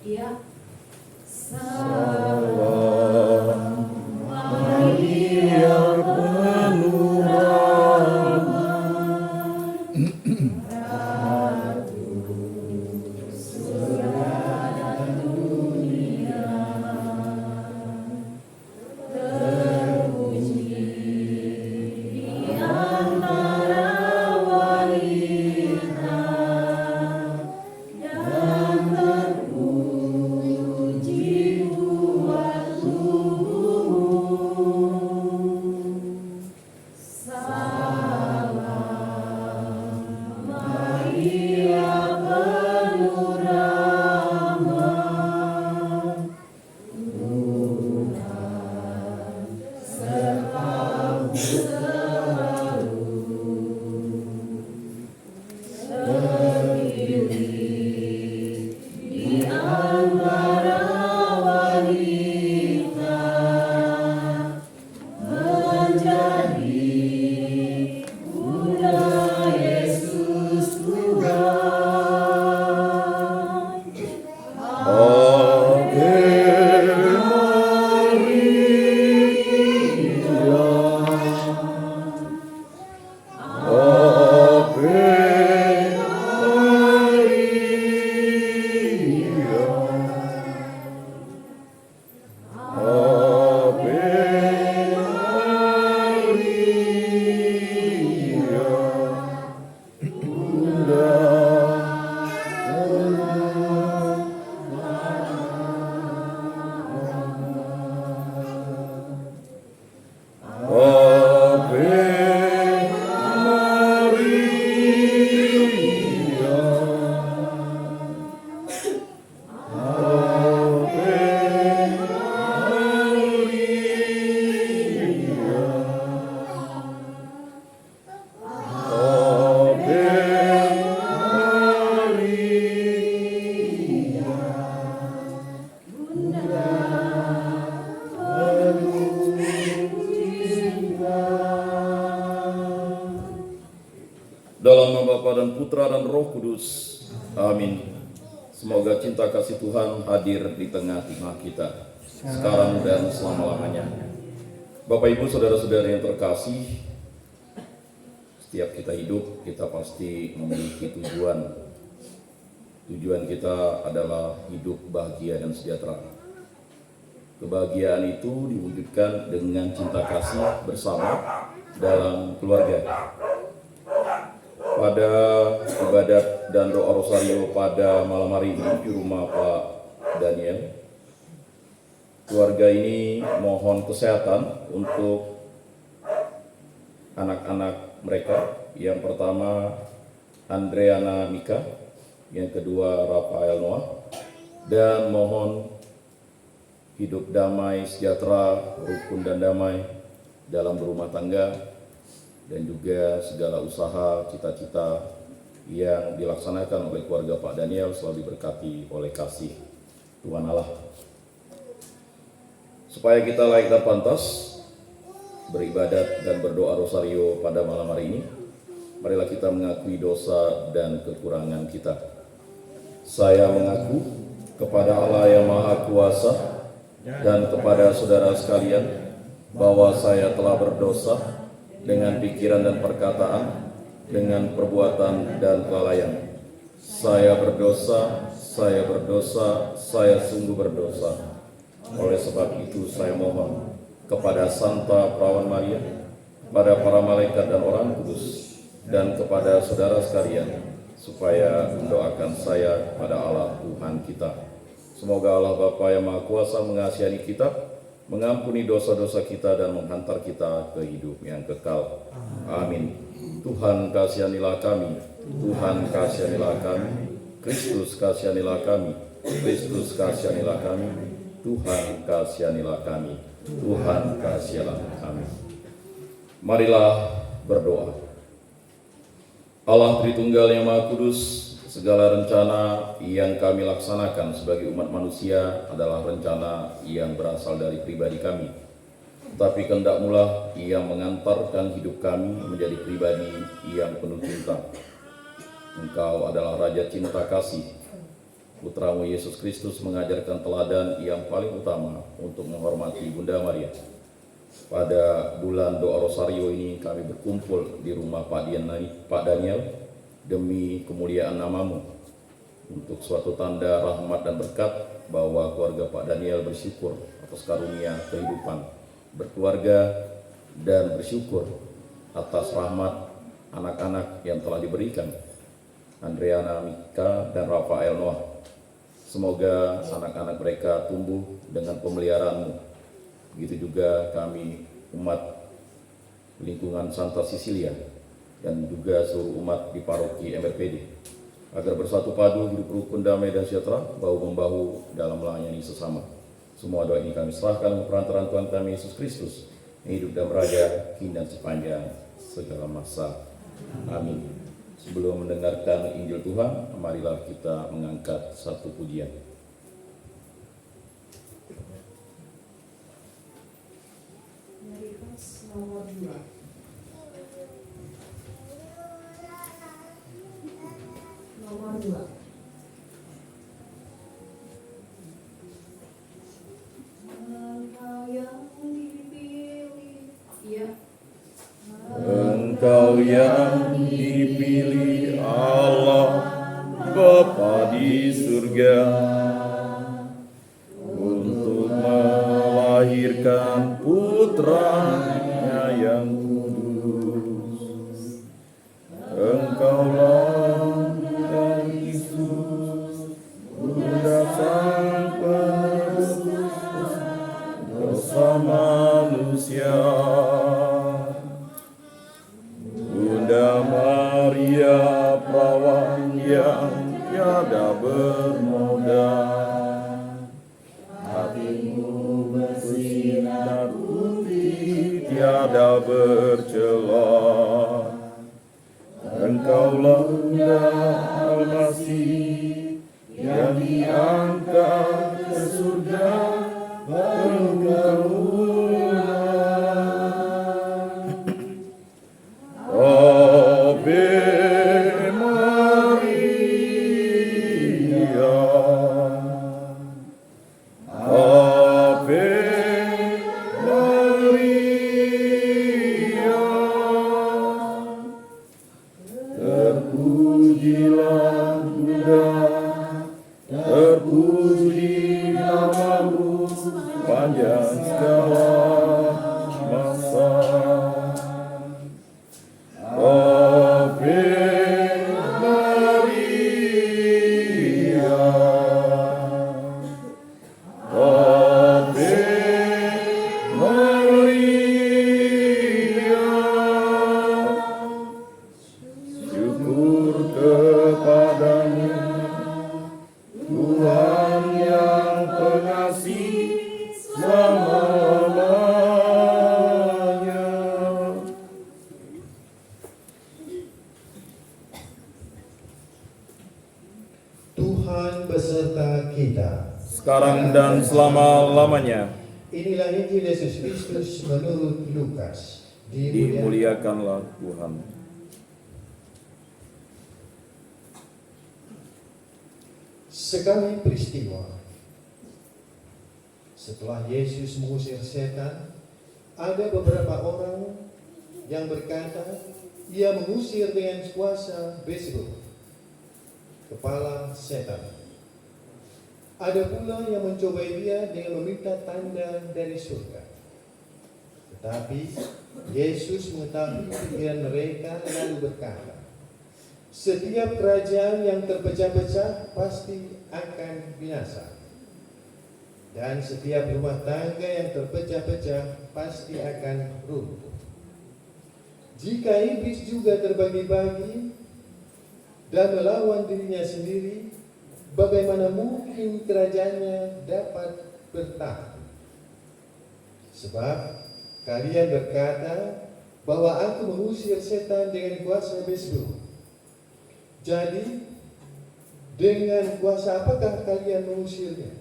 Ya. Dalam nama Bapa dan Putra dan Roh Kudus. Amin. Semoga cinta kasih Tuhan hadir di tengah-tengah kita, sekarang dan selama-lamanya. Bapak Ibu Saudara-saudara yang terkasih, setiap kita hidup, kita pasti memiliki tujuan. Tujuan kita adalah hidup bahagia dan sejahtera. Kebahagiaan itu diwujudkan dengan cinta kasih bersama dalam keluarga. Pada ibadat dan doa rosario pada malam hari ini di rumah Pak Daniel, keluarga ini mohon kesehatan untuk anak-anak mereka. Yang pertama Andreana Mika, yang kedua Rafael Noah, dan mohon hidup damai, sejahtera, rukun dan damai dalam berumah tangga, dan juga segala usaha, cita-cita yang dilaksanakan oleh keluarga Pak Daniel selalu diberkati oleh kasih Tuhan Allah. Supaya kita layak dan pantas beribadat dan berdoa rosario pada malam hari ini, marilah kita mengakui dosa dan kekurangan kita. Saya mengaku kepada Allah yang Maha Kuasa dan kepada saudara sekalian bahwa saya telah berdosa dengan pikiran dan perkataan, dengan perbuatan dan kelalaian. Saya berdosa, saya sungguh berdosa. Oleh sebab itu saya mohon kepada Santa Perawan Maria, kepada para malaikat dan orang kudus, dan kepada saudara sekalian, supaya mendoakan saya pada Allah Tuhan kita. Semoga Allah Bapa yang Maha Kuasa mengasihi kita, mengampuni dosa-dosa kita dan menghantar kita ke hidup yang kekal. Amin. Tuhan kasihanilah kami, Tuhan kasihanilah kami, Kristus kasihanilah kami, Kristus kasihanilah kami, Tuhan kasihanilah kami, Tuhan kasihanilah kami. Marilah berdoa. Allah Tritunggal yang Maha Kudus, segala rencana yang kami laksanakan sebagai umat manusia adalah rencana yang berasal dari pribadi kami. Tetapi kehendak-Mulah yang mengantarkan hidup kami menjadi pribadi yang penuh cinta. Engkau adalah Raja cinta kasih. Putramu Yesus Kristus mengajarkan teladan yang paling utama untuk menghormati Bunda Maria. Pada bulan doa Rosario ini kami berkumpul di rumah Pak Daniel demi kemuliaan nama-Mu, untuk suatu tanda rahmat dan berkat bahwa keluarga Pak Daniel bersyukur atas karunia kehidupan berkeluarga dan bersyukur atas rahmat anak-anak yang telah diberikan, Andreana, Mika, dan Rafael Noah. Semoga anak-anak mereka tumbuh dengan pemeliharaan-Mu. Begitu juga kami umat lingkungan Santa Cecilia dan juga seluruh umat di paroki MRPD, agar bersatu padu hidup rukun, damai dan sejahtera, bahu-membahu dalam melayani sesama. Semua doa ini kami serahkan perantaraan Tuhan kami Yesus Kristus, yang hidup dan beraja kini dan sepanjang segala masa. Amin. Sebelum mendengarkan Injil Tuhan, marilah kita mengangkat satu pujian. Nomor 2. Nomor 2. Engkau yang dipilih, iya. Engkau yang dipilih Allah Bapa di surga untuk melahirkan putra-Nya yang kudus. Engkaulah Tuhan Yesus, Bunda Sang Penebus dosa manusia. Bunda Maria, perawan yang tiada bernoda, hatimu bersinar putih tiada bercela. Engkaulah Bunda Almasih yang diangkat ke surga penuh karunia. Ave Maria, Ave Maria, terpujilah Bunda, terpuji nama-Mu panjang segala masa. Ave Maria, Ave Maria, syukur kepada-Mu Tuhan yang pengasih selama-lamanya. Tuhan beserta kita. Sekarang dan selama-lamanya. Inilah Injil Yesus Kristus menurut Lukas. Dimuliakanlah Tuhan. Sekali peristiwa, setelah Yesus mengusir setan, ada beberapa orang yang berkata, ia mengusir dengan kuasa Beelzebul, kepala setan. Ada pula yang mencobai dia dengan meminta tanda dari surga. Tetapi Yesus mengetahui pikiran mereka lalu berkata, setiap kerajaan yang terpecah-pecah pasti akan binasa, dan setiap rumah tangga yang terpecah-pecah pasti akan runtuh. Jika iblis juga terbagi-bagi dan melawan dirinya sendiri, bagaimana mungkin kerajaannya dapat bertahan? Sebab kalian berkata bahwa aku mengusir setan dengan kuasa Beelzebul. Jadi, dengan kuasa apakah kalian mengusirnya?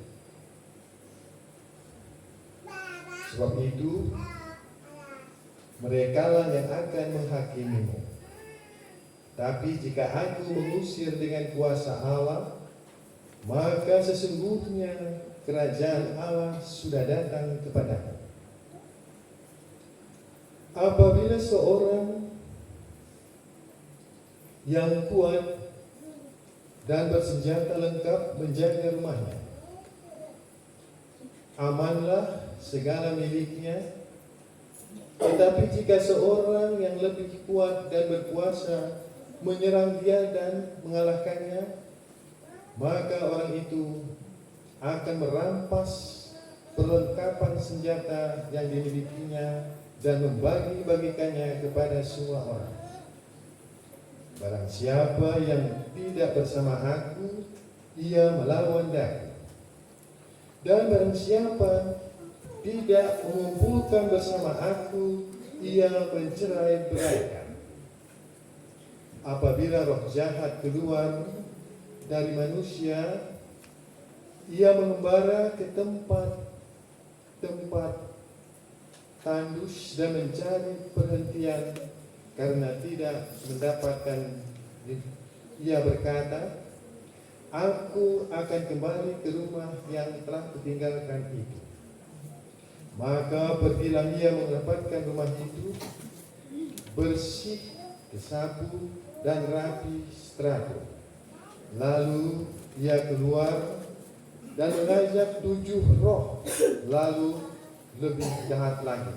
Sebab itu, merekalah yang akan menghakimimu. Tapi jika aku mengusir dengan kuasa Allah, maka sesungguhnya kerajaan Allah sudah datang kepadamu. Apabila seorang yang kuat dan bersenjata lengkap menjaga rumahnya, amanlah segala miliknya. Tetapi jika seorang yang lebih kuat dan berkuasa menyerang dia dan mengalahkannya, maka orang itu akan merampas perlengkapan senjata yang dimilikinya dan membagi-bagikannya kepada semua orang. Barang siapa yang tidak bersama aku, ia melawan aku. Dan barang siapa tidak mengumpulkan bersama aku, ia mencerai-beraikan. Apabila roh jahat keluar dari manusia, ia mengembara ke tempat tandus dan mencari perhentian karena tidak mendapatkan. Ia berkata, aku akan kembali ke rumah yang telah kutinggalkan itu. Maka pergilah ia mendapatkan rumah itu bersih, disapu, dan rapi teratur. Lalu ia keluar dan mengajak 7 roh lalu lebih jahat lagi,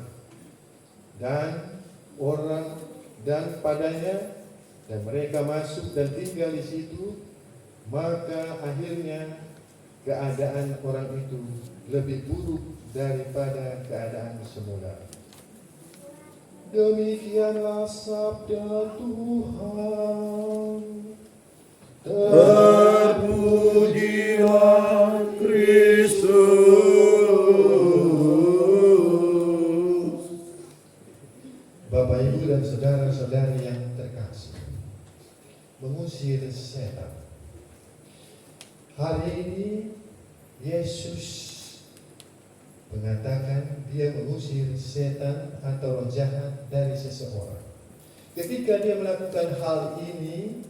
dan orang dan padanya, dan mereka masuk dan tinggal di situ. Maka akhirnya keadaan orang itu lebih buruk daripada keadaan semula. Demikianlah sabda Tuhan. Terpujilah Kristus. Bapak, Ibu, dan saudara-saudari yang terkasih, mengusir setan. Hari ini Yesus mengatakan dia mengusir setan atau roh jahat dari seseorang. Ketika dia melakukan hal ini,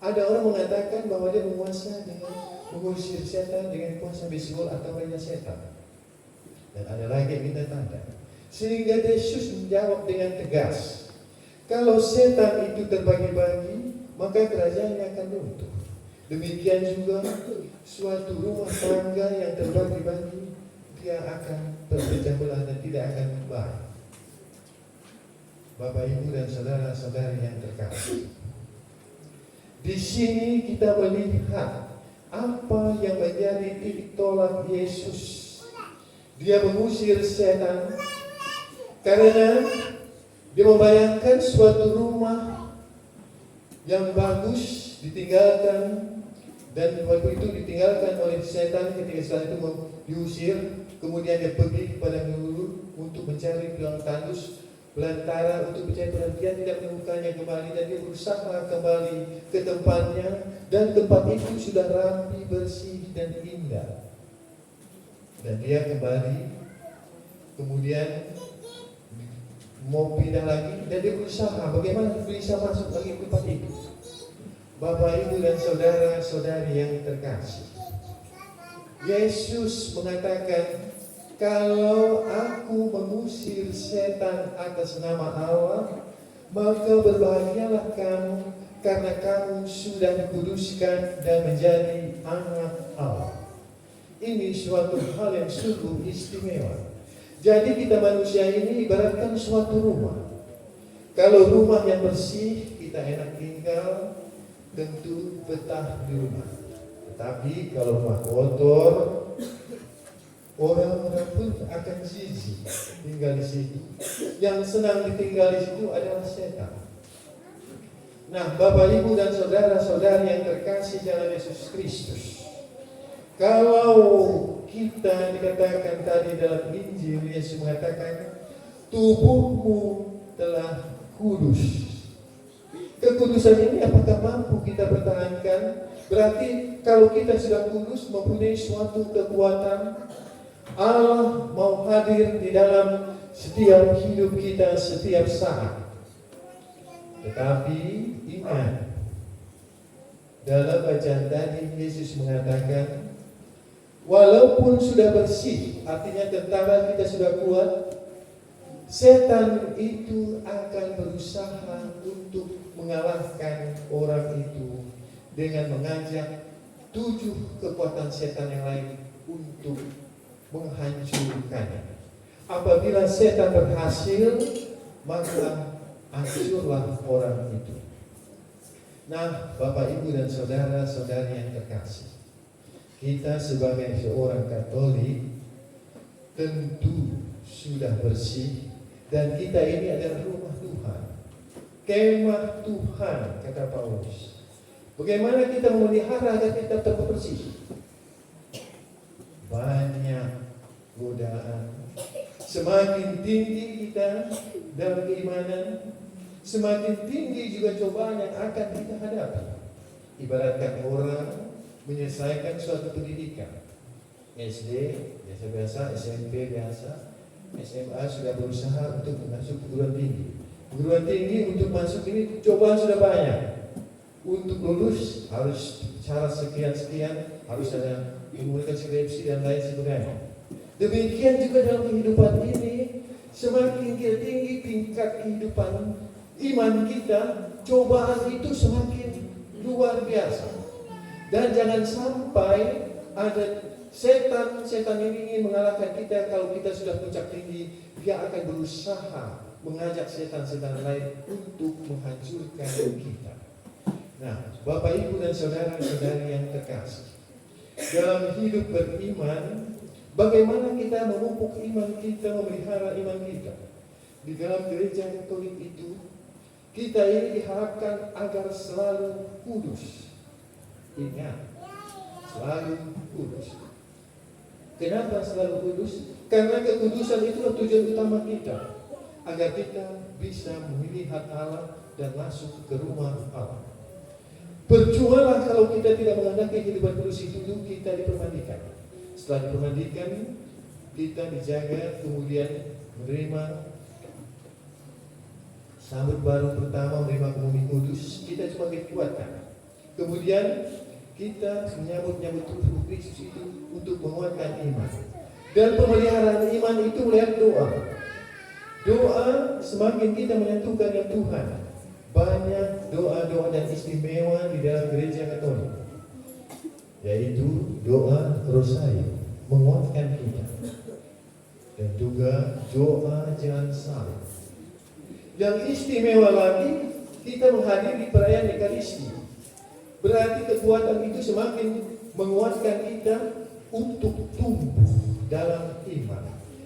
ada orang mengatakan bahwa dia menguasai dengan mengusir setan dengan kuasa Beelzebul atau raja setan. Dan ada lagi yang minta tanda. Sehingga Yesus menjawab dengan tegas, kalau setan itu terbagi-bagi, maka kerajaannya akan runtuh. Demikian juga suatu rumah tangga yang terbagi-bagi, dia akan terpecah belah dan tidak akan baik. Bapak, Ibu, dan saudara-saudari yang terkasih, di sini kita melihat apa yang menjadi titik tolak Yesus. Dia mengusir setan karena dia membayangkan suatu rumah yang bagus ditinggalkan, dan waktu itu ditinggalkan oleh setan ketika setan itu diusir. Kemudian dia pergi kepada guru untuk mencari tulang tandus belantara untuk mencari perhentian, tidak menemukannya kembali, dan dia berusaha kembali ke tempatnya, dan tempat itu sudah rapi, bersih, dan indah. Dan dia kembali, kemudian mau pindah lagi, dan dia berusaha bagaimana bisa masuk lagi ke tempat itu. Bapak, Ibu, dan saudara-saudari yang terkasih, Yesus mengatakan, kalau aku mengusir setan atas nama Allah, maka berbahagialah kamu, karena kamu sudah dikuduskan dan menjadi anak Allah. Ini suatu hal yang sungguh istimewa. Jadi kita manusia ini ibaratkan suatu rumah. Kalau rumah yang bersih, kita enak tinggal, tentu betah di rumah. Tetapi kalau rumah kotor, orang-orang pun akan jijik tinggal di situ. Yang senang ditinggal di situ adalah setan. Nah, Bapak, Ibu, dan saudara-saudari yang terkasih dalam Yesus Kristus, kalau kita dikatakan tadi dalam Injil, Yesus mengatakan tubuhmu telah kudus. Kekudusan ini apakah mampu kita pertahankan? Berarti kalau kita sudah kudus, mempunyai suatu kekuatan, Allah mau hadir di dalam setiap hidup kita setiap saat. Tetapi ingat, dalam bacaan tadi Yesus mengatakan, walaupun sudah bersih, artinya tentara kita sudah kuat, setan itu akan berusaha untuk mengalahkan orang itu dengan mengajak 7 kekuatan setan yang lain untuk menghancurkannya. Apabila setan berhasil, maka hancurlah orang itu. Nah, Bapak, Ibu, dan saudara-saudari yang terkasih, kita sebagai seorang Katolik tentu sudah bersih, dan kita ini adalah rumah Tuhan, kemah Tuhan, kata Paulus. Bagaimana kita memelihara agar kita tetap bersih? Banyak godaan. Semakin tinggi kita dalam keimanan, semakin tinggi juga cobaan yang akan kita hadapi. Ibaratkan orang menyelesaikan suatu pendidikan, SD biasa-biasa, SMP biasa, SMA sudah berusaha untuk masuk perguruan tinggi. Perguruan tinggi untuk masuk ini cobaan sudah banyak. Untuk lulus harus syarat sekian-sekian, harus ada mengumpulkan skripsi dan lain sebagainya. Demikian juga dalam kehidupan ini, semakin kita tinggi tingkat kehidupan iman kita, cobaan itu semakin luar biasa. Dan jangan sampai ada setan ini ingin mengalahkan kita. Kalau kita sudah puncak tinggi, dia akan berusaha mengajak setan-setan lain untuk menghancurkan kita. Nah, Bapak, Ibu, dan saudara-saudari yang terkasih, dalam hidup beriman, bagaimana kita memupuk iman kita, memelihara iman kita? Di dalam gereja Katolik itu, kita ini diharapkan agar selalu kudus. Ingat, selalu kudus. Kenapa selalu kudus? Karena kekudusan itulah tujuan utama kita, agar kita bisa melihat Allah dan masuk ke rumah Allah. Percumalah kalau kita tidak menghendaki kehidupan kudus itu, kita dipermandikan. Setelah dipermandikan, kita dijaga, kemudian menerima sambut baru pertama, menerima komuni kudus, kita semakin kuatkan. Kemudian kita menyambut tubuh Kristus itu untuk menguatkan iman. Dan pemeliharaan iman itu melihat doa. Doa semakin kita menyatukan dengan Tuhan. Banyak doa-doa dan istimewa di dalam gereja Katolik, yaitu doa Rosario menguatkan kita, dan juga doa Jalan Salib. Yang istimewa lagi, kita menghadiri perayaan Ekaristi. Berarti kekuatan itu semakin menguatkan kita untuk tumbuh dalam iman,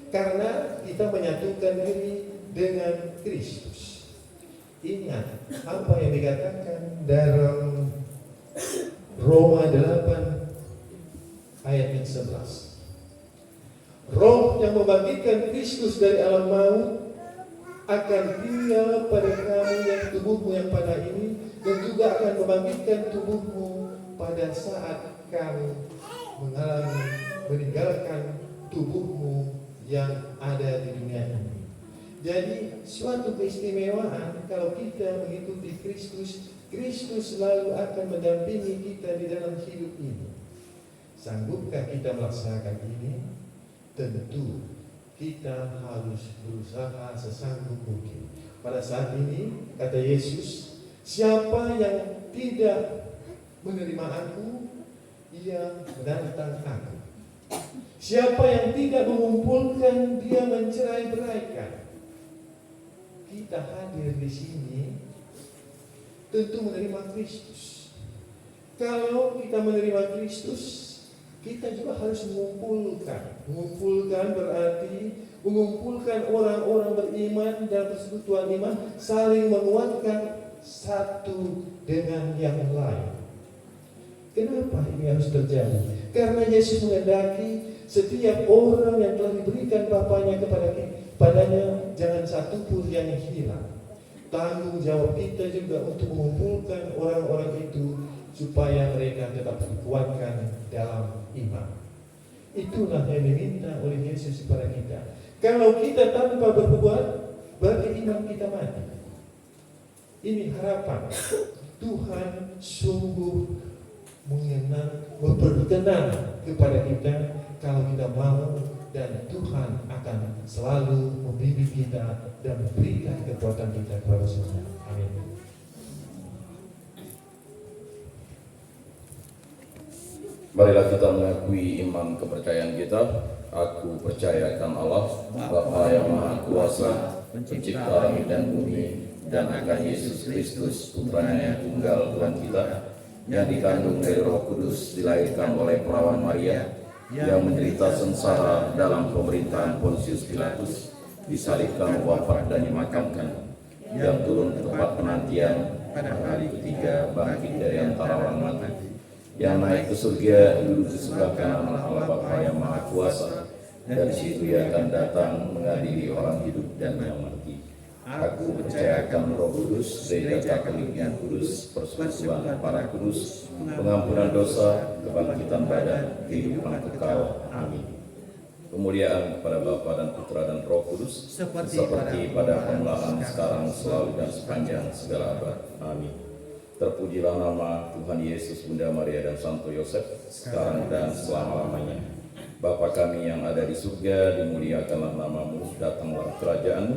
karena kita menyatukan diri dengan Kristus. Ingat apa yang dikatakan dalam Roma 8 ayat yang 11. Roh yang membangkitkan Kristus dari alam maut akan tinggal pada kamu yang tubuhmu yang pada ini, dan juga akan membangkitkan tubuhmu pada saat kamu meninggalkan tubuhmu yang ada di dunia ini. Jadi suatu keistimewaan kalau kita mengikuti Kristus, Kristus selalu akan mendampingi kita di dalam hidup ini. Sanggupkah kita melaksanakan ini? Tentu kita harus berusaha sesanggup mungkin. Pada saat ini, kata Yesus, siapa yang tidak menerima aku, ia menantang aku. Siapa yang tidak mengumpulkan, dia mencerai-beraikan. Kita hadir di sini tentu menerima Kristus. Kalau kita menerima Kristus, kita juga harus mengumpulkan. Mengumpulkan berarti mengumpulkan orang-orang beriman dan persekutuan iman, saling menguatkan satu dengan yang lain. Kenapa ini harus terjadi? Karena Yesus menghendaki setiap orang yang telah diberikan Bapaknya kepadanya jangan satu pun yang hilang. Tanggung jawab kita juga untuk mengumpulkan orang-orang itu supaya mereka tetap dikuatkan dalam iman. Itulah yang diminta oleh Yesus kepada kita. Kalau kita tanpa berbuat, berarti iman kita mati. Ini harapan. Tuhan sungguh berkenan kepada kita kalau kita mau, dan Tuhan akan selalu membimbing kita dan memberikan kekuatan kita kepada semua. Amin. Marilah kita mengakui iman kepercayaan kita. Aku percaya akan Allah, Bapa yang Maha Kuasa, Pencipta langit dan bumi, dan akan Yesus Kristus, Putranya yang tunggal Tuhan kita, yang dikandung dari Roh Kudus, dilahirkan oleh perawan Maria, yang menderita sengsara dalam pemerintahan Pontius Pilatus, disalibkan, wafat dan dimakamkan, yang turun ke tempat penantian, pada hari ketiga bangkit dari antara orang mati, yang naik ke surga, duduk di sebelah kanan Allah Bapa yang Maha Kuasa, dan di situ Ia akan datang mengadili orang hidup dan yang mati. Aku percayakan Roh Kudus, Gereja Katolik yang kudus, persekutuan para kudus, pengampunan dosa, kebangkitan badan, kehidupan kekal. Amin. Kemuliaan kepada Bapa dan Putra dan Roh Kudus, seperti pada permulaan, sekarang, selalu dan sepanjang segala abad. Amin. Terpujilah nama Tuhan Yesus, Bunda Maria dan Santo Yosef, sekarang dan selama-lamanya. Bapa kami yang ada di surga, dimuliakanlah namamu, datanglah kerajaan-Mu,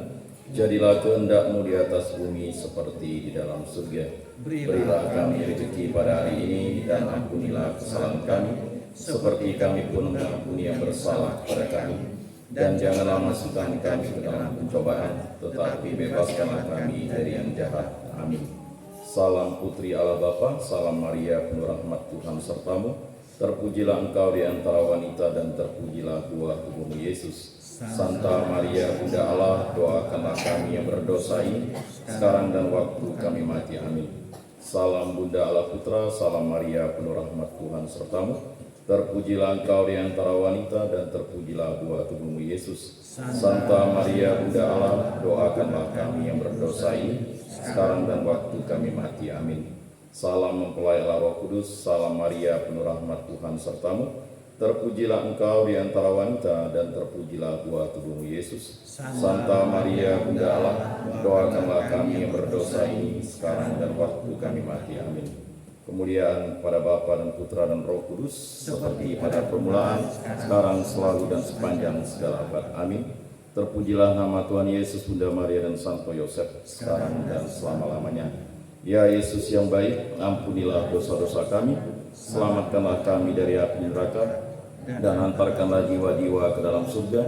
jadilah kehendak-Mu di atas bumi seperti di dalam surga. Berilah kami rezeki pada hari ini, dan ampunilah kesalahan kami, seperti kami pun mengampuni yang bersalah kepada kami. Dan janganlah masukkan kami ke dalam pencobaan, tetapi bebaskanlah kami dari yang jahat. Amin. Salam Putri Allah Bapa, salam Maria penuh rahmat Tuhan sertamu. Terpujilah engkau di antara wanita, dan terpujilah buah tubuhmu Yesus. Santa Maria Bunda Allah, doakanlah kami yang berdosa ini, sekarang dan waktu kami mati. Amin. Salam Bunda Allah Putra, salam Maria penuh rahmat Tuhan sertamu. Terpujilah engkau di antara wanita, dan terpujilah buah tubuhmu Yesus. Santa Maria Bunda Allah, doakanlah kami yang berdosa ini, sekarang dan waktu kami mati. Amin. Salam mempelai Allah Roh Kudus, salam Maria penuh rahmat Tuhan sertamu. Terpujilah engkau di antara wanita, dan terpujilah buah tubuhmu Yesus. Santa Maria Bunda Allah, doakanlah kami yang berdosa ini, sekarang dan waktu kami mati. Amin. Kemuliaan pada Bapa dan Putra dan Roh Kudus, seperti pada permulaan, sekarang, selalu dan sepanjang segala abad. Amin. Terpujilah nama Tuhan Yesus, Bunda Maria dan Santo Yosef, sekarang dan selama-lamanya. Ya Yesus yang baik, ampunilah dosa-dosa kami, selamatkanlah kami dari api neraka, dan hantarkanlah jiwa-jiwa ke dalam surga,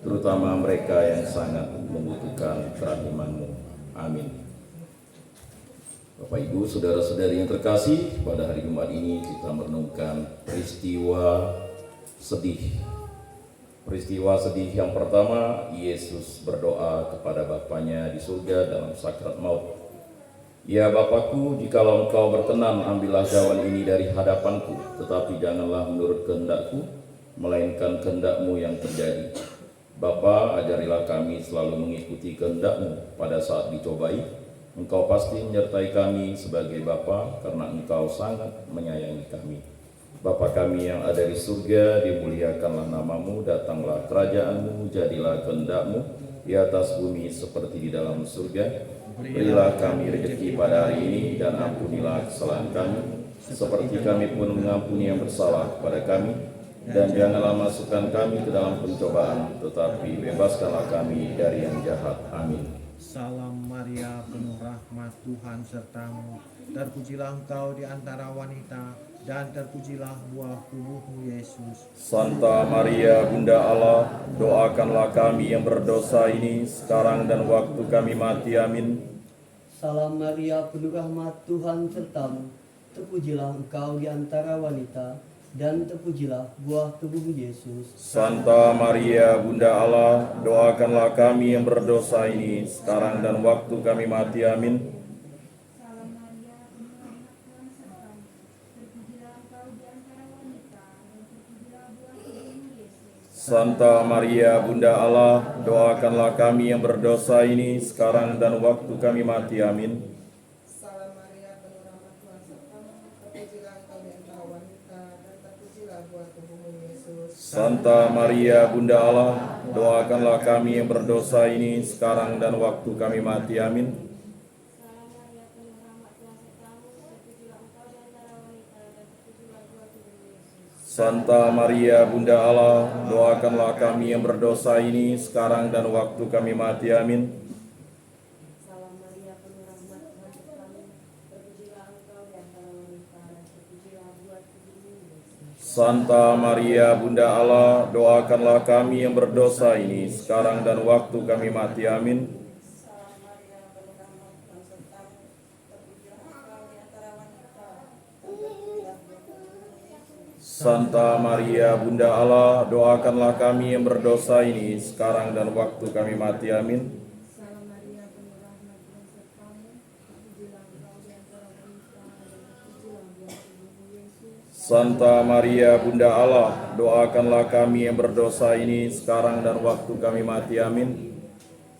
terutama mereka yang sangat membutuhkan kerahiman-Mu. Amin. Bapak Ibu, saudara-saudari yang terkasih, pada hari Jumat ini kita merenungkan peristiwa sedih. Peristiwa sedih yang pertama, Yesus berdoa kepada Bapanya di surga dalam sakrat maut. Ya Bapakku, jikalau Engkau berkenan, ambillah cawan ini dari hadapanku, tetapi janganlah menurut kehendakku, melainkan kehendak-Mu yang terjadi. Bapa, ajarilah kami selalu mengikuti kehendak-Mu pada saat dicobai. Engkau pasti menyertai kami sebagai Bapa, karena Engkau sangat menyayangi kami. Bapa kami yang ada di surga, dimuliakanlah nama-Mu, datanglah kerajaan-Mu, jadilah kehendak-Mu di atas bumi seperti di dalam surga. Berilah kami rezeki pada hari ini, dan ampunilah kesalahan kami, seperti kami pun mengampuni yang bersalah kepada kami. Dan janganlah masukkan kami ke dalam pencobaan, tetapi bebaskanlah kami dari yang jahat. Amin. Salam Maria penuh rahmat Tuhan sertamu. Terpujilah engkau di antara wanita, dan terpujilah buah tubuhmu Yesus. Santa Maria Bunda Allah, doakanlah kami yang berdosa ini, sekarang dan waktu kami mati. Amin. Salam Maria penuh rahmat Tuhan sertamu. Terpujilah engkau di antara wanita, dan terpujilah buah tubuhmu Yesus. Santa Maria Bunda Allah, doakanlah kami yang berdosa ini, sekarang dan waktu kami mati. Amin. Salam Maria, penuh rahmat Tuhan sertamu. Terpujilah engkau di antara wanita, dan terpujilah buah tubuhmu Yesus. Santa Maria Bunda Allah, doakanlah kami yang berdosa ini, sekarang dan waktu kami mati. Amin. Salam Maria, penuh rahmat Tuhan sertamu. Terpujilah engkau di antara wanita, dan terpujilah buah tubuhmu Yesus. Santa Maria Bunda Allah, doakanlah kami yang berdosa ini sekarang dan waktu kami mati. Amin. Salam Maria, penuh rahmat Tuhan sertamu, terpujilah engkau di antara wanita, dan terpujilah buah tubuhmu Yesus. Santa Maria Bunda Allah, doakanlah kami yang berdosa ini sekarang dan waktu kami mati. Amin. Salam Maria, penuh rahmat Tuhan sertamu, terpujilah engkau di antara wanita, dan terpujilah buah tubuhmu Yesus. Santa Maria Bunda Allah, doakanlah kami yang berdosa ini sekarang dan waktu kami mati. Amin. Salam Maria, penuh rahmat Tuhan sertamu, terpujilah engkau di antara wanita, dan terpujilah buah tubuhmu Yesus. Santa Maria Bunda Allah, doakanlah kami yang berdosa ini sekarang dan waktu kami mati. Amin. Salam Maria, penuh rahmat Tuhan sertamu, terpujilah engkau di antara wanita, dan terpujilah buah tubuhmu Yesus. Santa Maria Bunda Allah, doakanlah kami yang berdosa ini sekarang dan waktu kami mati. Amin.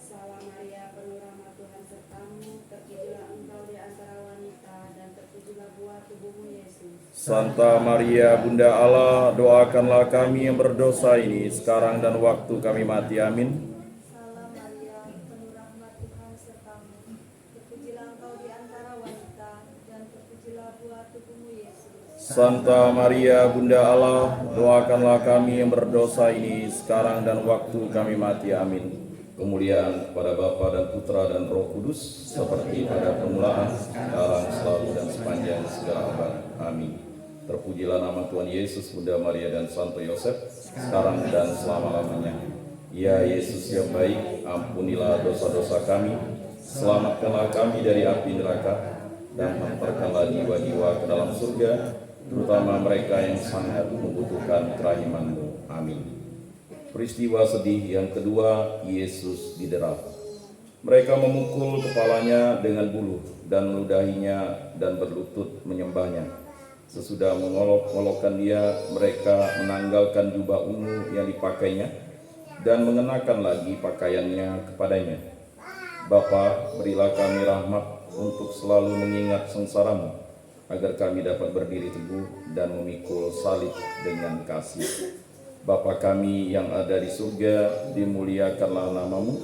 Salam Maria, penuh rahmat Tuhan sertamu, terpujilah engkau di antara wanita, dan terpujilah buah tubuhmu Yesus. Santa Maria Bunda Allah, doakanlah kami yang berdosa ini sekarang dan waktu kami mati. Amin. Salam Maria, penuh rahmat Tuhan sertamu, terpujilah engkau di antara wanita, dan terpujilah buah tubuhmu Yesus. Santa Maria Bunda Allah, doakanlah kami yang berdosa ini sekarang dan waktu kami mati. Amin. Kemuliaan kepada Bapa dan Putra dan Roh Kudus, seperti pada permulaan, sekarang, selalu, dan sepanjang segala abad. Amin. Terpujilah nama Tuhan Yesus, Bunda Maria, dan Santo Yosef, sekarang dan selama-lamanya. Ya Yesus yang baik, ampunilah dosa-dosa kami, selamatkanlah kami dari api neraka, dan hantarkanlah jiwa-jiwa ke dalam surga, terutama mereka yang sangat membutuhkan kerahiman-Mu. Amin. Peristiwa sedih yang kedua, Yesus didera. Mereka memukul kepalanya dengan buluh dan meludahinya dan berlutut menyembahnya. Sesudah mengolok-olokkan dia, mereka menanggalkan jubah ungu yang dipakainya dan mengenakan lagi pakaiannya kepadanya. Bapa, berilah kami rahmat untuk selalu mengingat sengsara-Mu, agar kami dapat berdiri teguh dan memikul salib dengan kasih. Bapa kami yang ada di surga, dimuliakanlah nama-Mu,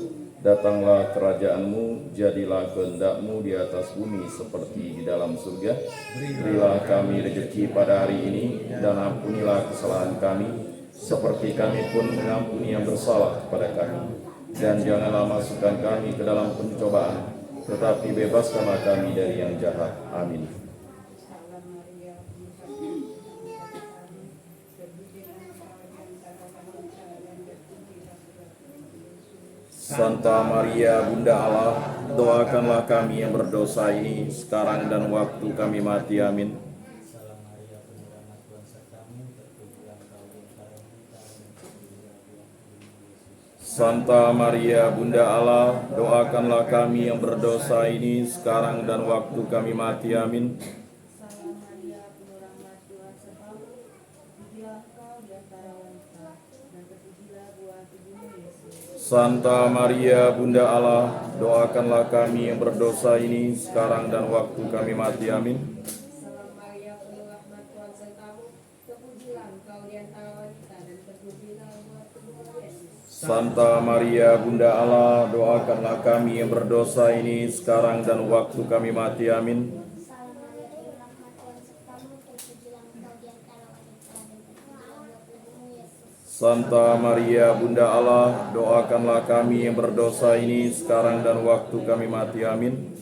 datanglah kerajaan-Mu, jadilah kehendak-Mu di atas bumi seperti di dalam surga. Berilah kami rezeki pada hari ini, dan ampunilah kesalahan kami, seperti kami pun mengampuni yang bersalah kepada kami. Dan janganlah masukkan kami ke dalam pencobaan, tetapi bebaskanlah kami dari yang jahat. Amin. Salam Maria, penuh kasih, Tuhan sertamu, terpujilah engkau di antara wanita, dan terpujilah buah tubuhmu Yesus. Santa Maria Bunda Allah, doakanlah kami yang berdosa ini sekarang dan waktu kami mati. Amin. Salam Maria, penuh rahmat Tuhan sertamu, terpujilah engkau di antara wanita, dan terpujilah buah tubuhmu Yesus. Santa Maria Bunda Allah, doakanlah kami yang berdosa ini sekarang dan waktu kami mati. Amin. Salam Maria, penuh rahmat Tuhan sertamu, terpujilah engkau di antara wanita, dan terpujilah buah tubuhmu Yesus. Santa Maria Bunda Allah, doakanlah kami yang berdosa ini sekarang dan waktu kami mati. Amin. Salam Maria, penuh rahmat Tuhan sertamu, terpujilah engkau di antara wanita, dan terpujilah buah tubuhmu Yesus. Santa Maria Bunda Allah, doakanlah kami yang berdosa ini sekarang dan waktu kami mati. Amin. Salam Maria, penuh rahmat Tuhan sertamu, terpujilah engkau di antara wanita, dan terpujilah buah tubuhmu Yesus. Santa Maria Bunda Allah, doakanlah kami yang berdosa ini sekarang dan waktu kami mati. Amin.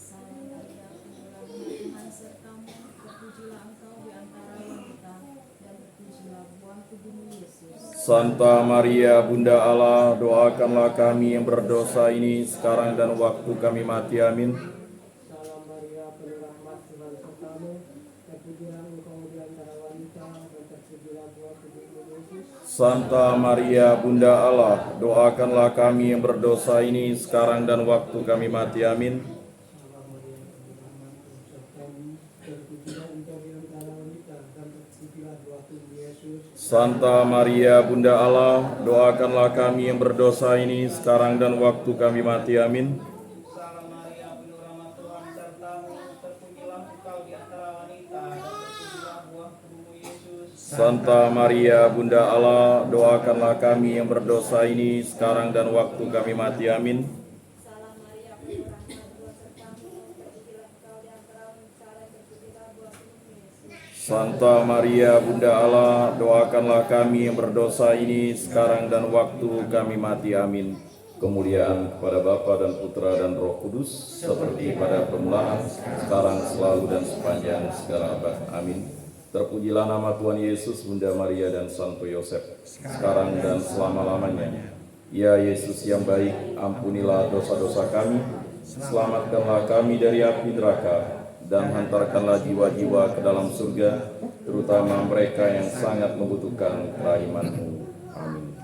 Salam Maria, penuh rahmat Tuhan sertamu, terpujilah engkau di antara wanita, dan terpujilah buah tubuhmu Yesus. Santa Maria Bunda Allah, doakanlah kami yang berdosa ini sekarang dan waktu kami mati. Amin. Salam Maria, penuh rahmat Tuhan sertamu, terpujilah engkau di antara wanita, dan terpujilah buah tubuhmu Yesus. Santa Maria Bunda Allah, doakanlah kami yang berdosa ini sekarang dan waktu kami mati. Amin. Salam Maria, penuh rahmat Tuhan sertamu, terpujilah engkau di antara wanita, dan terpujilah buah tubuhmu Yesus. Santa Maria Bunda Allah, doakanlah kami yang berdosa ini sekarang dan waktu kami mati. Amin. Salam Maria, penuh rahmat Tuhan sertamu, terpujilah engkau di antara wanita, dan terpujilah buah tubuhmu Yesus. Santa Maria Bunda Allah, doakanlah kami yang berdosa ini sekarang dan waktu kami mati. Amin. Salam Maria, penuh rahmat, Tuhan sertamu, terpujilah engkau di antara wanita dan terpujilah buah tubuhmu Yesus. Santa Maria Bunda Allah, doakanlah kami yang berdosa ini sekarang dan waktu kami mati. Amin. Kemuliaan kepada Bapa dan Putra dan Roh Kudus, seperti pada permulaan, sekarang, selalu, dan sepanjang segala abad. Amin. Terpujilah nama Tuhan Yesus, Bunda Maria, dan Santo Yosef, sekarang dan selama-lamanya. Ya Yesus yang baik, ampunilah dosa-dosa kami, selamatkanlah kami dari api neraka, dan hantarkanlah jiwa-jiwa ke dalam surga, terutama mereka yang sangat membutuhkan kerahiman-Mu. Amin.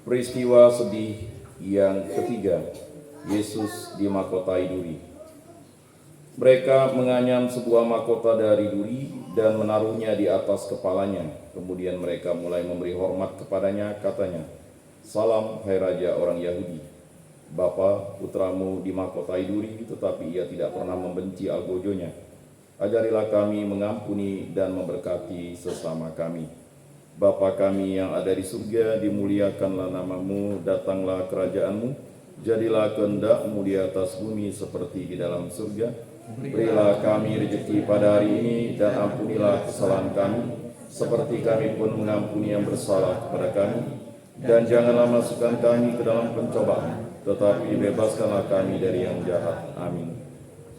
Peristiwa sedih yang ketiga, Yesus dimahkotai duri. Mereka menganyam sebuah mahkota dari duri dan menaruhnya di atas kepalanya. Kemudian mereka mulai memberi hormat kepadanya, katanya, "Salam, hai Raja orang Yahudi. Bapa, putramu dimahkotai duri, tetapi ia tidak pernah membenci algojonya. Ajarilah kami mengampuni dan memberkati sesama kami. Bapa kami yang ada di surga, dimuliakanlah namamu, datanglah kerajaanmu, jadilah kehendak-mu di atas bumi seperti di dalam surga. Berilah kami rezeki pada hari ini, dan ampunilah kesalahan kami, seperti kami pun mengampuni yang bersalah kepada kami. Dan janganlah masukkan kami ke dalam pencobaan, tetapi bebaskanlah kami dari yang jahat. Amin.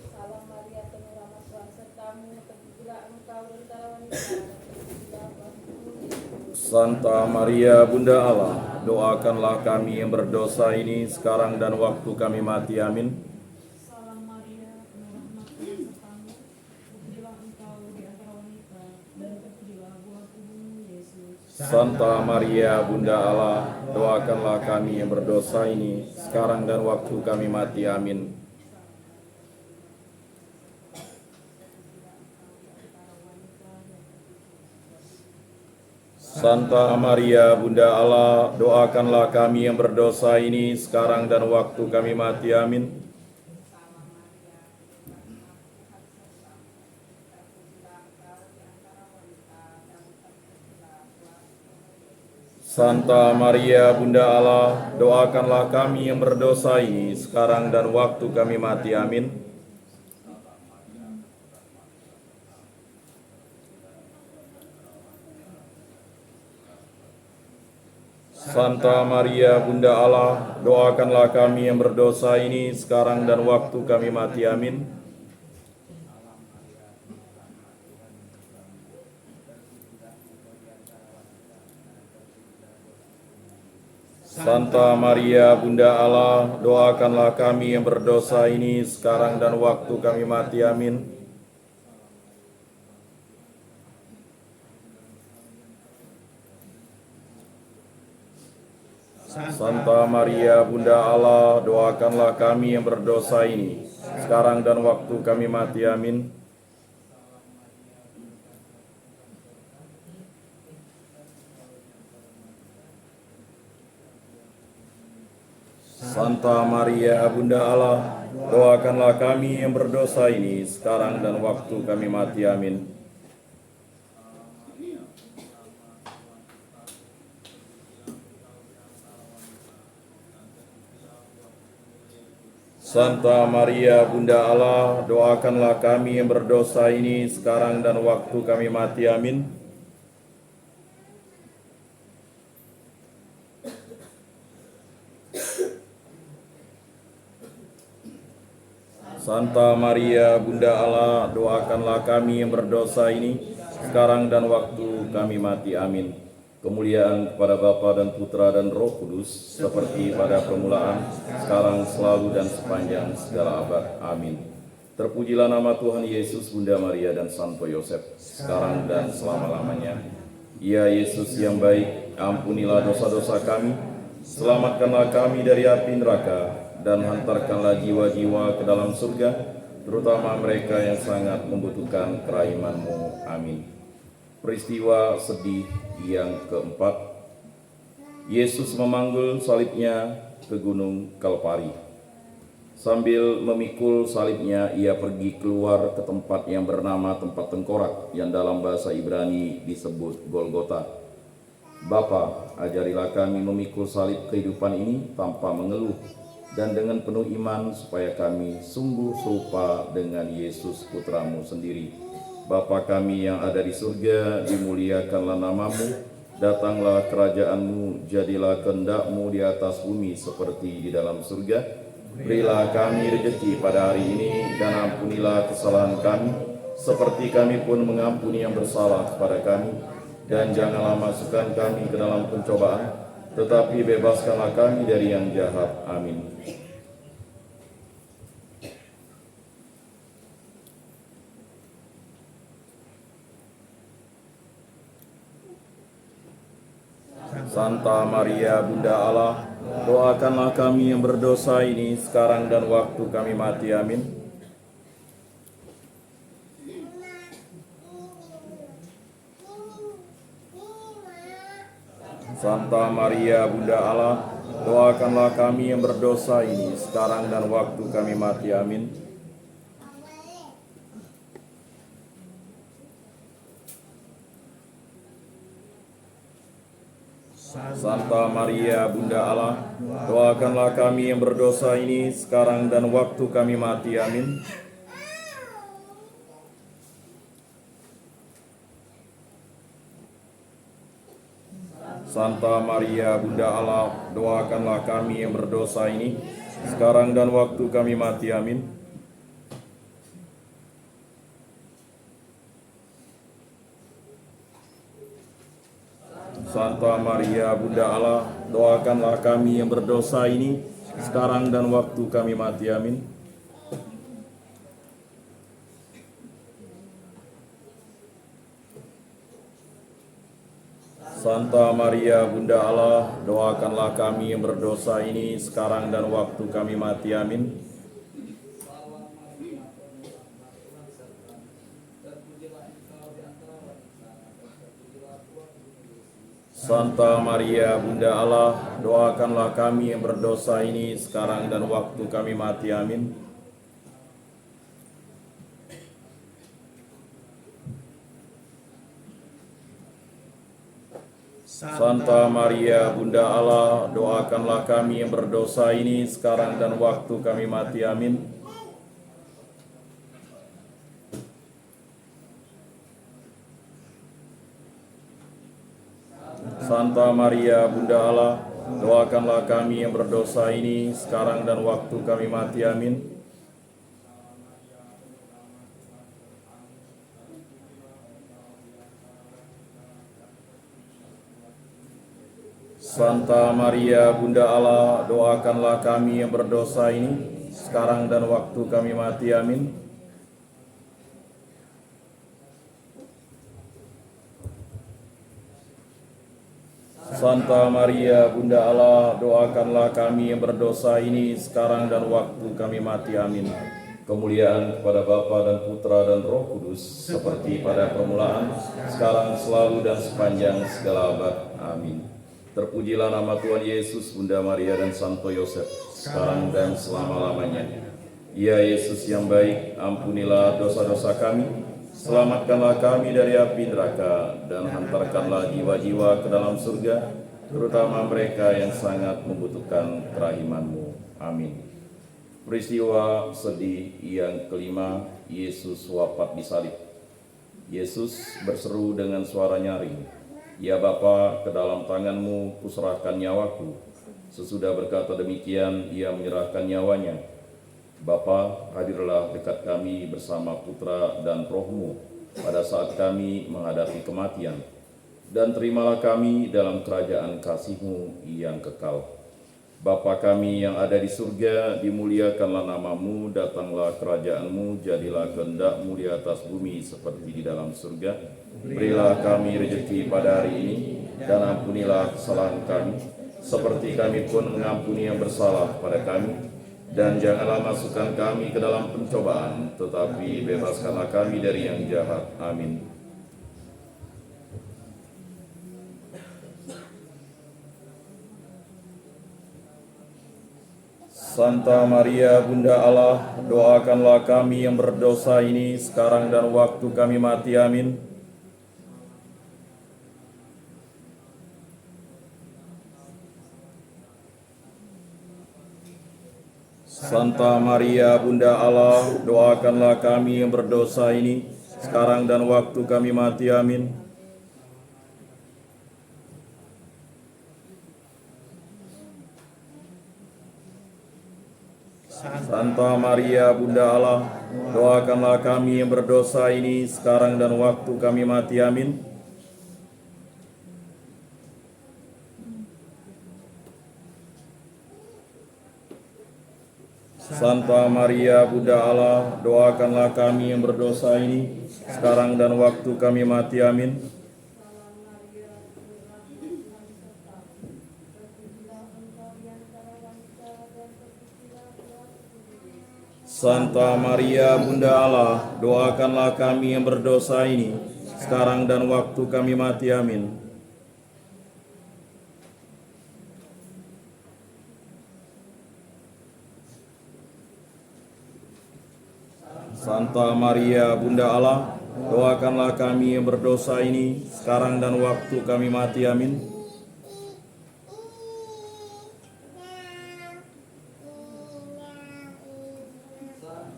Salam Maria, penuh rahmat, Tuhan sertamu, terpujilah engkau di antara wanita dan terpujilah buah tubuhmu Yesus. Santa Maria Bunda Allah, doakanlah kami yang berdosa ini sekarang dan waktu kami mati. Amin. Salam Maria, penuh rahmat, Tuhan sertamu, terpujilah engkau di antara wanita, dan terpujilah buah tubuhmu Yesus. Santa Maria Bunda Allah, doakanlah kami yang berdosa ini sekarang dan waktu kami mati. Amin. Santa Maria Bunda Allah, doakanlah kami yang berdosa ini sekarang dan waktu kami mati. Amin. Santa Maria Bunda Allah, doakanlah kami yang berdosa ini sekarang dan waktu kami mati. Amin. Santa Maria Bunda Allah, doakanlah kami yang berdosa ini sekarang dan waktu kami mati. Amin. Santa Maria Bunda Allah, doakanlah kami yang berdosa ini sekarang dan waktu kami mati. Amin. Santa Maria Bunda Allah, doakanlah kami yang berdosa ini sekarang dan waktu kami mati. Amin. Santa Maria Bunda Allah, doakanlah kami yang berdosa ini sekarang dan waktu kami mati. Amin. Santa Maria Bunda Allah, doakanlah kami yang berdosa ini sekarang dan waktu kami mati. Amin. Santa Maria Bunda Allah, doakanlah kami yang berdosa ini sekarang dan waktu kami mati. Amin. Kemuliaan kepada Bapa dan Putra dan Roh Kudus, seperti pada permulaan, sekarang, selalu, dan sepanjang segala abad. Amin. Terpujilah nama Tuhan Yesus, Bunda Maria, dan Santo Yosef, sekarang dan selama-lamanya. Ya Yesus yang baik, ampunilah dosa-dosa kami, selamatkanlah kami dari api neraka, dan hantarkanlah jiwa-jiwa ke dalam surga, terutama mereka yang sangat membutuhkan kerahiman-Mu. Amin. Peristiwa sedih yang keempat, Yesus memanggul salibnya ke Gunung Kalvari. Sambil memikul salibnya, ia pergi keluar ke tempat yang bernama tempat tengkorak, yang dalam bahasa Ibrani disebut Golgota. Bapa, ajarilah kami memikul salib kehidupan ini tanpa mengeluh, dan dengan penuh iman, supaya kami sungguh serupa dengan Yesus Putramu sendiri. Bapa kami yang ada di surga, dimuliakanlah namamu, datanglah kerajaanmu, jadilah kehendak-mu di atas bumi seperti di dalam surga. Berilah kami rezeki pada hari ini, dan ampunilah kesalahan kami, seperti kami pun mengampuni yang bersalah kepada kami. Dan janganlah masukkan kami ke dalam pencobaan, tetapi bebaskanlah kami dari yang jahat. Amin. Santa Maria Bunda Allah, doakanlah kami yang berdosa ini sekarang dan waktu kami mati. Amin. Santa Maria Bunda Allah, doakanlah kami yang berdosa ini sekarang dan waktu kami mati. Amin. Santa Maria Bunda Allah, doakanlah kami yang berdosa ini sekarang dan waktu kami mati. Amin. Santa Maria Bunda Allah, doakanlah kami yang berdosa ini sekarang dan waktu kami mati. Amin. Santa Maria Bunda Allah, doakanlah kami yang berdosa ini sekarang dan waktu kami mati. Amin. Santa Maria Bunda Allah, doakanlah kami yang berdosa ini sekarang dan waktu kami mati. Amin. Santa Maria Bunda Allah, doakanlah kami yang berdosa ini sekarang dan waktu kami mati. Amin. Santa Maria Bunda Allah, doakanlah kami yang berdosa ini sekarang dan waktu kami mati. Amin. Santa Maria Bunda Allah, doakanlah kami yang berdosa ini sekarang dan waktu kami mati. Amin. Santa Maria Bunda Allah, doakanlah kami yang berdosa ini sekarang dan waktu kami mati. Amin. Santa Maria Bunda Allah, doakanlah kami yang berdosa ini sekarang dan waktu kami mati. Amin. Kemuliaan kepada Bapa dan Putra dan Roh Kudus, seperti pada permulaan, sekarang, selalu, dan sepanjang segala abad. Amin. Terpujilah nama Tuhan Yesus, Bunda Maria, dan Santo Yosef, sekarang dan selama-lamanya. Ya Yesus yang baik, ampunilah dosa-dosa kami, selamatkanlah kami dari api neraka, dan hantarkanlah jiwa-jiwa ke dalam surga, terutama mereka yang sangat membutuhkan kerahiman-Mu. Amin. Peristiwa sedih yang kelima, Yesus wafat disalib. Yesus berseru dengan suara nyaring, "Ya Bapa, ke dalam tangan-Mu kuserahkan nyawaku." Sesudah berkata demikian, ia menyerahkan nyawanya. Bapa, hadirlah dekat kami bersama Putra dan Roh-Mu pada saat kami menghadapi kematian, dan terimalah kami dalam kerajaan kasih-Mu yang kekal. Bapa kami yang ada di surga, dimuliakanlah nama-Mu, datanglah kerajaan-Mu, jadilah kehendak-Mu di atas bumi seperti di dalam surga. Berilah kami rezeki pada hari ini, dan ampunilah kesalahan kami, seperti kami pun mengampuni yang bersalah kepada kami. Dan janganlah masukkan kami ke dalam pencobaan, tetapi bebaskanlah kami dari yang jahat. Amin. Santa Maria Bunda Allah, doakanlah kami yang berdosa ini sekarang dan waktu kami mati. Amin. Santa Maria Bunda Allah, doakanlah kami yang berdosa ini sekarang dan waktu kami mati. Amin. Santa Maria Bunda Allah, doakanlah kami yang berdosa ini sekarang dan waktu kami mati. Amin. Santa Maria Bunda Allah, doakanlah kami yang berdosa ini sekarang dan waktu kami mati. Amin. Santa Maria Bunda Allah, doakanlah kami yang berdosa ini sekarang dan waktu kami mati. Amin. Santa Maria Bunda Allah, doakanlah kami yang berdosa ini sekarang dan waktu kami mati. Amin.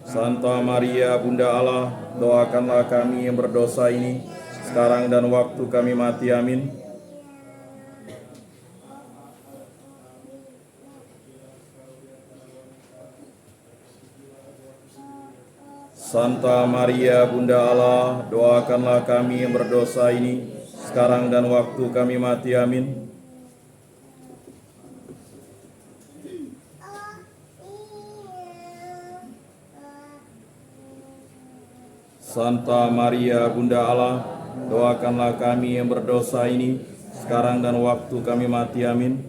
Santa Maria Bunda Allah, doakanlah kami yang berdosa ini sekarang dan waktu kami mati. Amin. Santa Maria Bunda Allah, doakanlah kami yang berdosa ini sekarang dan waktu kami mati. Amin. Santa Maria Bunda Allah, doakanlah kami yang berdosa ini sekarang dan waktu kami mati. Amin.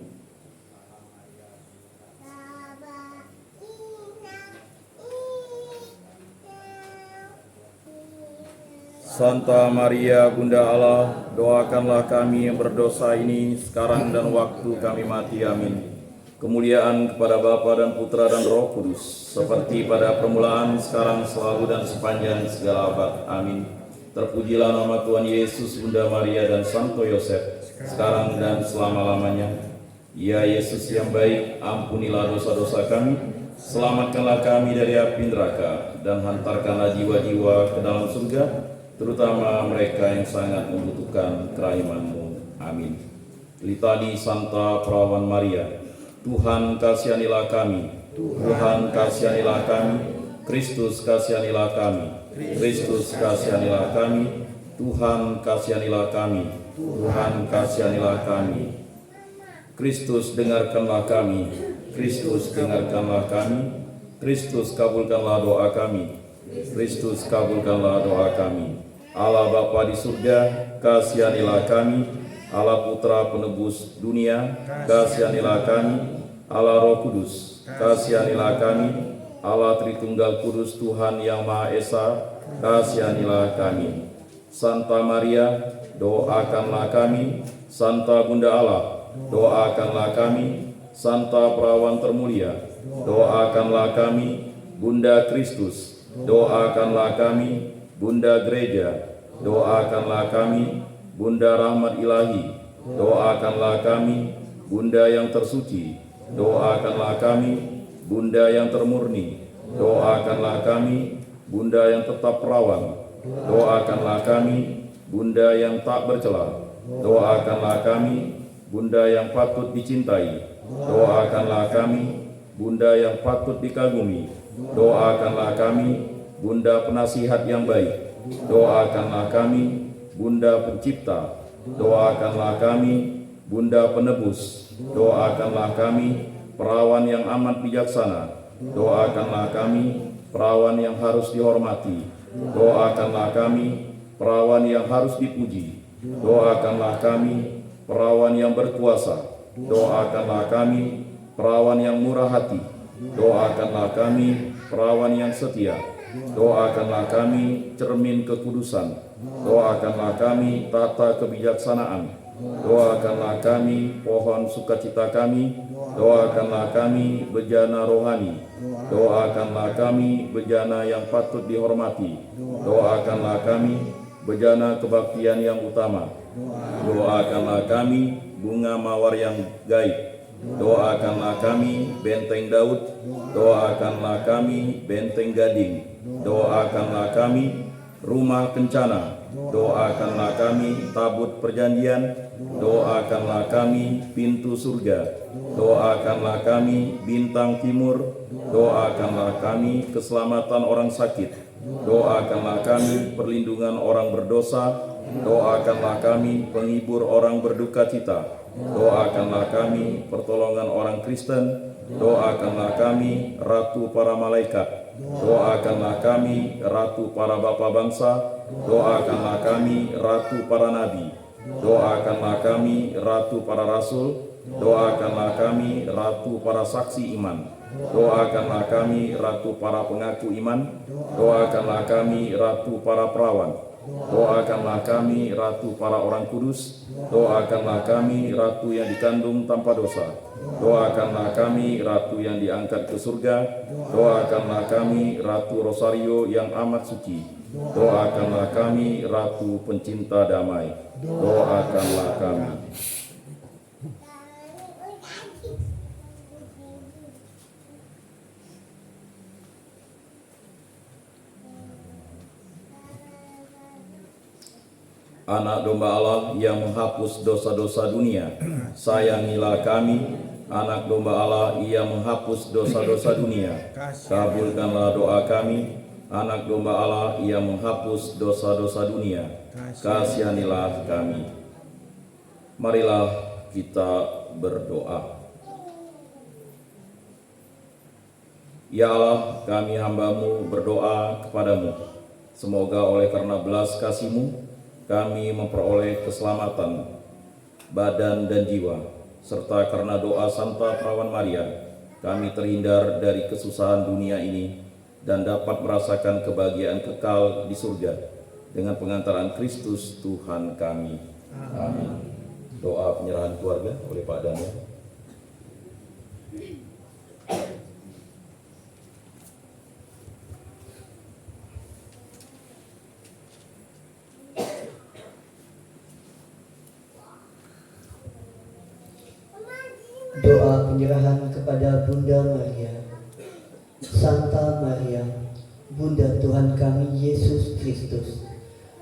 Santa Maria Bunda Allah, doakanlah kami yang berdosa ini sekarang dan waktu kami mati. Amin. Kemuliaan kepada Bapa dan Putra dan Roh Kudus, seperti pada permulaan, sekarang, selalu, dan sepanjang segala abad. Amin. Terpujilah nama Tuhan Yesus, Bunda Maria, dan Santo Yosef, sekarang dan selama-lamanya. Ya Yesus yang baik, ampunilah dosa-dosa kami, selamatkanlah kami dari api neraka, dan hantarkanlah jiwa-jiwa ke dalam surga, terutama mereka yang sangat membutuhkan kerahiman-Mu. Amin. Litani Santa Perawan Maria, Tuhan kasihanilah kami, Tuhan kasihanilah kami, Kristus kasihanilah kami, Kristus kasihanilah kami, Tuhan kasihanilah kami, Tuhan kasihanilah kami. Kristus dengarkanlah kami, Kristus dengarkanlah kami, Kristus kabulkanlah doa kami, Kristus kabulkanlah doa kami. Allah Bapa di surga, kasihanilah kami. Allah Putra penebus dunia, kasihanilah kami. Allah Roh Kudus, kasihanilah kami. Allah Tritunggal Kudus Tuhan yang Maha Esa, kasihanilah kami. Santa Maria, doakanlah kami. Santa Bunda Allah, doakanlah kami. Santa Perawan Termulia, doakanlah kami. Bunda Kristus, doakanlah kami. Bunda Gereja, doakanlah kami. Bunda Rahmat Ilahi, doakanlah kami. Bunda yang tersuci, doakanlah kami. Bunda yang termurni, doakanlah kami. Bunda yang tetap perawan, doakanlah kami. Bunda yang tak bercela, doakanlah kami. Bunda yang patut dicintai, doakanlah kami. Bunda yang patut dikagumi, doakanlah kami. Bunda penasihat yang baik, doakanlah kami. Bunda pencipta, doakanlah kami. Bunda penebus, doakanlah kami. Perawan yang amat bijaksana, doakanlah kami. Perawan yang harus dihormati, doakanlah kami. Perawan yang harus dipuji, doakanlah kami. Perawan yang berkuasa, doakanlah kami. Perawan yang murah hati, doakanlah kami. Perawan yang setia, doakanlah kami. Cermin kekudusan, doakanlah kami. Tata kebijaksanaan, doakanlah kami. Pohon sukacita kami, Doakanlah kami bejana rohani. Doakanlah kami bejana yang patut dihormati. Doakanlah kami bejana kebaktian yang utama. Doakanlah kami bunga mawar yang gaib. Doakanlah kami benteng Daud. Doakanlah kami benteng Gading. Doakanlah kami rumah kencana. Doakanlah kami tabut perjanjian. Doakanlah kami pintu surga. Doakanlah kami bintang timur. Doakanlah kami keselamatan orang sakit. Doakanlah kami perlindungan orang berdosa. Doakanlah kami penghibur orang berduka cita. Doakanlah kami pertolongan orang Kristen. Doakanlah kami ratu para malaikat. Doakanlah kami ratu para bapa bangsa. Doakanlah kami ratu para nabi. Doakanlah kami ratu para rasul. Doakanlah kami ratu para saksi iman. Doakanlah kami ratu para pengaku iman. Doakanlah kami ratu para perawan. Doakanlah kami ratu para orang kudus. Doakanlah kami ratu yang dikandung tanpa dosa. Doakanlah kami ratu yang diangkat ke surga. Doakanlah kami ratu Rosario yang amat suci. Doakanlah kami ratu pencinta damai. Doakanlah kami. Anak domba Allah yang menghapus dosa-dosa dunia, sayangilah kami. Anak domba Allah yang menghapus dosa-dosa dunia, kabulkanlah doa kami. Anak domba Allah yang menghapus dosa-dosa dunia, kasihanilah kami. Marilah kita berdoa. Ya Allah, kami hamba-Mu berdoa kepadamu. Semoga oleh karena belas kasih-Mu, kami memperoleh keselamatan badan dan jiwa, serta karena doa Santa Perawan Maria, kami terhindar dari kesusahan dunia ini dan dapat merasakan kebahagiaan kekal di surga dengan pengantaran Kristus Tuhan kami. Amin. Doa penyerahan keluarga oleh Pak Daniel. Doa penyerahan kepada Bunda Maria. Santa Maria, Bunda Tuhan kami Yesus Kristus,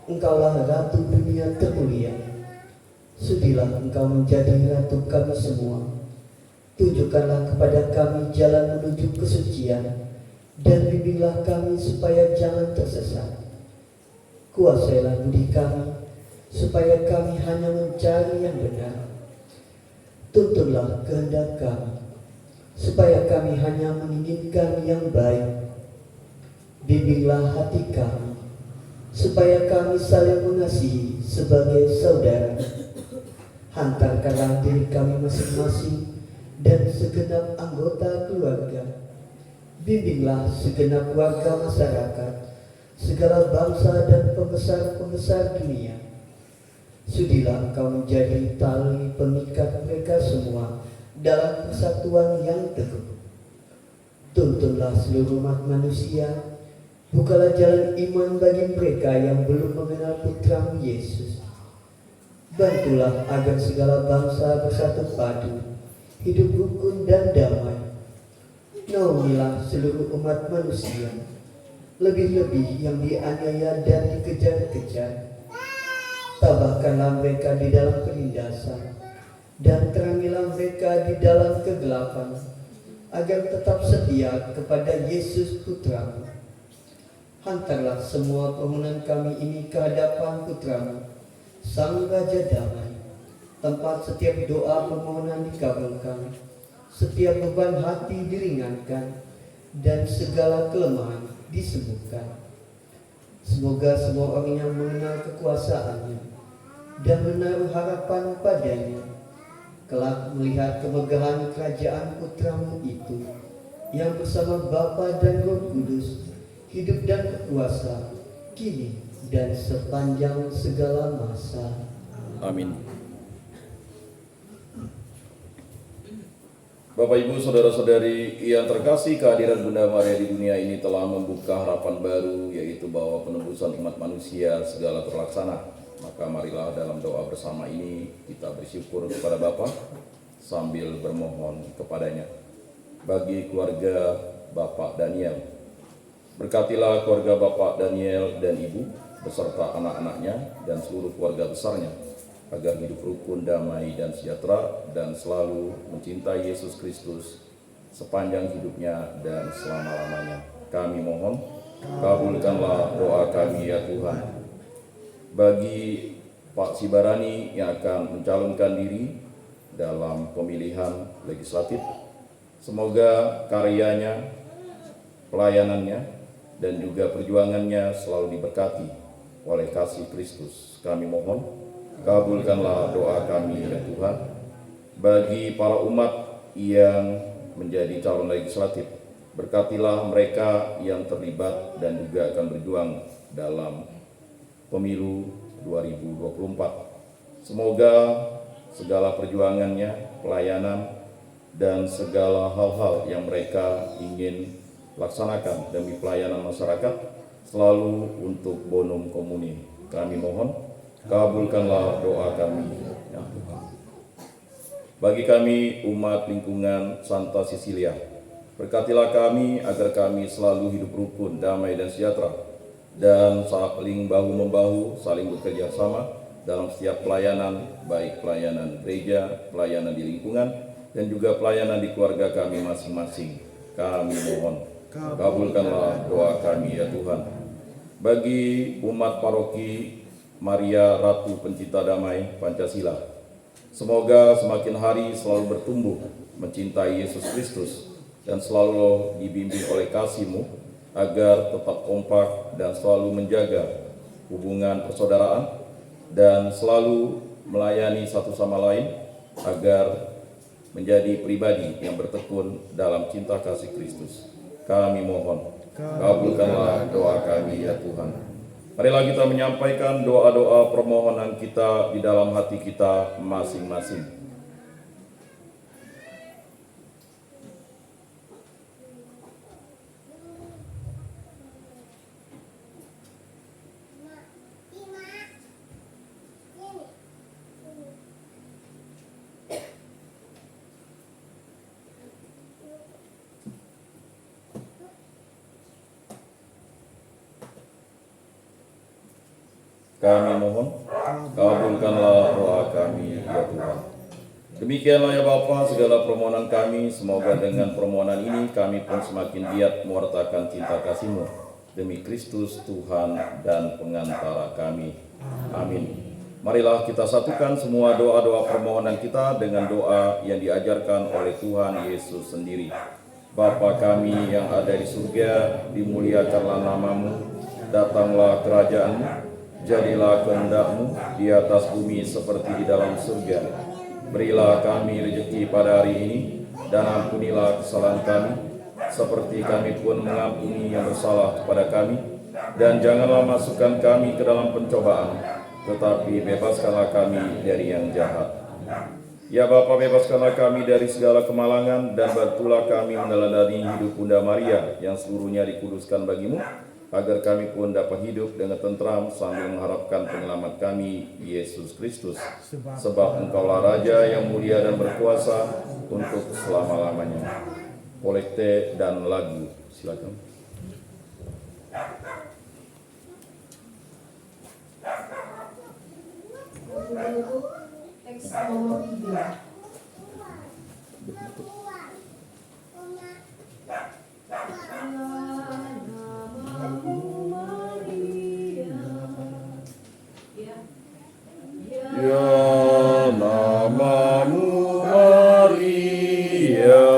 Engkaulah Ratu dunia termulia. Sudilah Engkau menjadi Ratu kami semua. Tunjukkanlah kepada kami jalan menuju kesucian, dan bimbinglah kami supaya jangan tersesat. Kuasailah budi kami, supaya kami hanya mencari yang benar. Tuntunlah kehendak kami, supaya kami hanya menginginkan yang baik. Bimbinglah hati kami, supaya kami saling mengasihi sebagai saudara. Hantarkanlah diri kami masing-masing dan segenap anggota keluarga. Bimbinglah segenap warga masyarakat, segala bangsa dan pembesar-pembesar dunia. Sudilah Engkau menjadi tali pengikat mereka semua dalam persatuan yang teguh. Tuntunlah seluruh umat manusia, bukalah jalan iman bagi mereka yang belum mengenal Putra-Mu Yesus. Bantulah agar segala bangsa bersatu padu, hidup rukun dan damai. Naungilah seluruh umat manusia, lebih-lebih yang dianiaya dan dikejar-kejar. Tabahkanlah mereka di dalam penindasan, dan terangilah mereka di dalam kegelapan, agar tetap setia kepada Yesus Putra-Mu. Hantarlah semua permohonan kami ini ke hadapan Putra-Mu, Sang Raja Damai, tempat setiap doa permohonan dikabulkan, setiap beban hati diringankan, dan segala kelemahan disembuhkan. Semoga semua orang yang mengenal kekuasaannya dan menaruh harapan padanya kelak melihat kemegahan kerajaan Putra-Mu itu, yang bersama Bapa dan Roh Kudus hidup dan berkuasa kini dan sepanjang segala masa. Amin. Bapak Ibu Saudara-saudari yang terkasih, kehadiran Bunda Maria di dunia ini telah membuka harapan baru, yaitu bahwa penebusan umat manusia segala terlaksana. Maka marilah dalam doa bersama ini kita bersyukur kepada Bapa sambil bermohon kepadanya. Bagi keluarga Bapak Daniel, berkatilah keluarga Bapak Daniel dan Ibu beserta anak-anaknya dan seluruh keluarga besarnya, agar hidup rukun, damai, dan sejahtera, dan selalu mencintai Yesus Kristus sepanjang hidupnya dan selama-lamanya. Kami mohon, kabulkanlah doa kami ya Tuhan. Bagi Pak Sibarani yang akan mencalonkan diri dalam pemilihan legislatif, semoga karyanya, pelayanannya, dan juga perjuangannya selalu diberkati oleh kasih Kristus. Kami mohon, kabulkanlah doa kami ya Tuhan. Bagi para umat yang menjadi calon legislatif, berkatilah mereka yang terlibat dan juga akan berjuang dalam pemilu 2024. Semoga segala perjuangannya, pelayanan, dan segala hal-hal yang mereka ingin laksanakan demi pelayanan masyarakat selalu untuk bonum comuni. Kami mohon, kabulkanlah doa kami ya Tuhan. Bagi kami umat lingkungan Santa Cecilia, berkatilah kami agar kami selalu hidup rukun, damai, dan sejahtera, dan saling bahu-membahu, saling bekerja sama dalam setiap pelayanan, baik pelayanan gereja, pelayanan di lingkungan, dan juga pelayanan di keluarga kami masing-masing. Kami mohon, kabulkanlah doa kami ya Tuhan. Bagi umat paroki Maria Ratu Pencinta Damai Pancasila, semoga semakin hari selalu bertumbuh mencintai Yesus Kristus dan selalu dibimbing oleh kasih-Mu, agar tetap kompak dan selalu menjaga hubungan persaudaraan dan selalu melayani satu sama lain, agar menjadi pribadi yang bertekun dalam cinta kasih Kristus. Kami mohon, kabulkanlah doa kami ya Tuhan. Marilah kita menyampaikan doa-doa permohonan kita di dalam hati kita masing-masing. Kami mohon, kabulkanlah doa kami ya Tuhan. Demikianlah ya Bapa segala permohonan kami, semoga dengan permohonan ini kami pun semakin giat mewartakan cinta kasih-Mu demi Kristus Tuhan dan pengantara kami. Amin. Marilah kita satukan semua doa-doa permohonan kita dengan doa yang diajarkan oleh Tuhan Yesus sendiri. Bapa kami yang ada di surga, dimuliakanlah nama-Mu, datanglah kerajaan-Mu, jadilah kehendak-Mu di atas bumi seperti di dalam surga. Berilah kami rezeki pada hari ini, dan ampunilah kesalahan kami, seperti kami pun mengampuni yang bersalah kepada kami. Dan janganlah masukkan kami ke dalam pencobaan, tetapi bebaskanlah kami dari yang jahat. Ya Bapa, bebaskanlah kami dari segala kemalangan, dan bantulah kami meneladani hidup Bunda Maria yang seluruhnya dikuduskan bagi-Mu, agar kami pun dapat hidup dengan tentram sambil mengharapkan penyelamat kami, Yesus Kristus. Sebab Engkaulah Raja yang mulia dan berkuasa untuk selama-lamanya. Kolekte dan lagu, silakan. Teks nomor 3. Ya namamu Maria,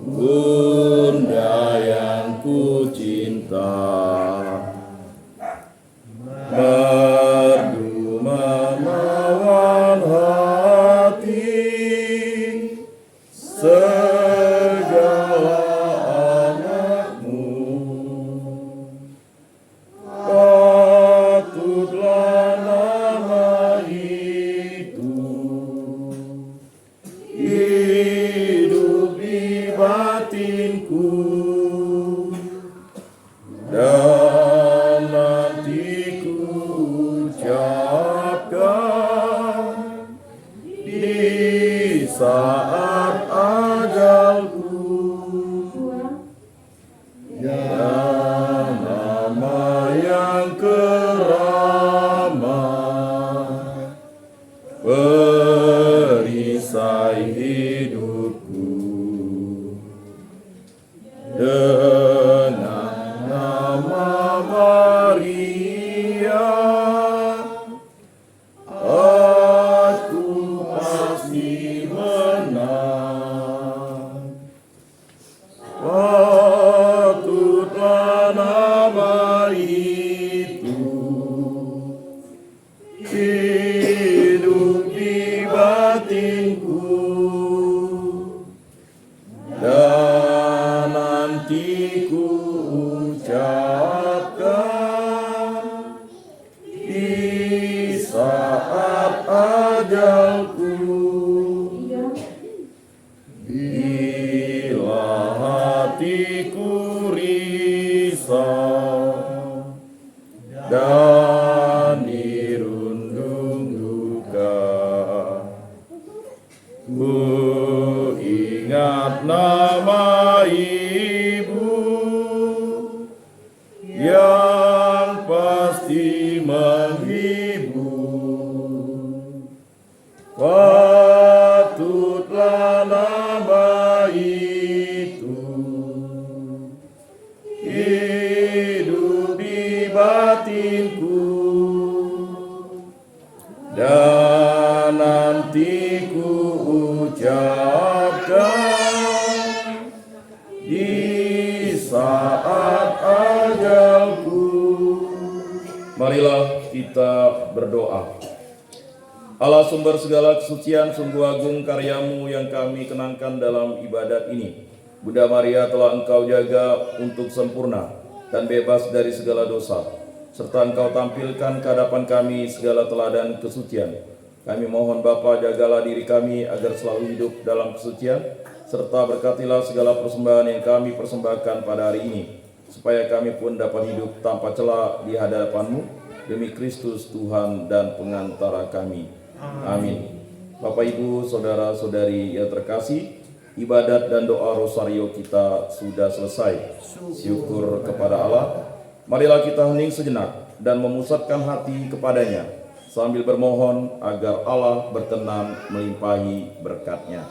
Bunda yang ku cinta, merdu memawan batinku, dan nanti ku ucapkan di saat ajalku. Ya nama yang keramat, perisai hidupku, dengan nama Maria aku pasti menang. Patutlah nama itu hidup di batinku, dan nanti ku ucapkan di saat ajalku. Bila hatiku risau dan dirundung duka, ku ingat nama Ibu yang pasti menghibur. Patutlah nama itu hidup di batinku, dan nanti ku ucapkan di saat ajalku. Marilah kita berdoa. Allah sumber segala kesucian, sungguh agung karyamu yang kami kenangkan dalam ibadat ini. Bunda Maria telah Engkau jaga untuk sempurna dan bebas dari segala dosa, serta Engkau tampilkan ke hadapan kami segala teladan kesucian. Kami mohon Bapa, jagalah diri kami agar selalu hidup dalam kesucian, serta berkatilah segala persembahan yang kami persembahkan pada hari ini, supaya kami pun dapat hidup tanpa celah di hadapan-Mu, demi Kristus Tuhan dan pengantara kami. Amin. Bapak, Ibu, saudara-saudari yang terkasih, ibadat dan doa rosario kita sudah selesai. Syukur kepada Allah. Marilah kita hening sejenak dan memusatkan hati kepadanya, sambil bermohon agar Allah berkenan melimpahi berkat-Nya.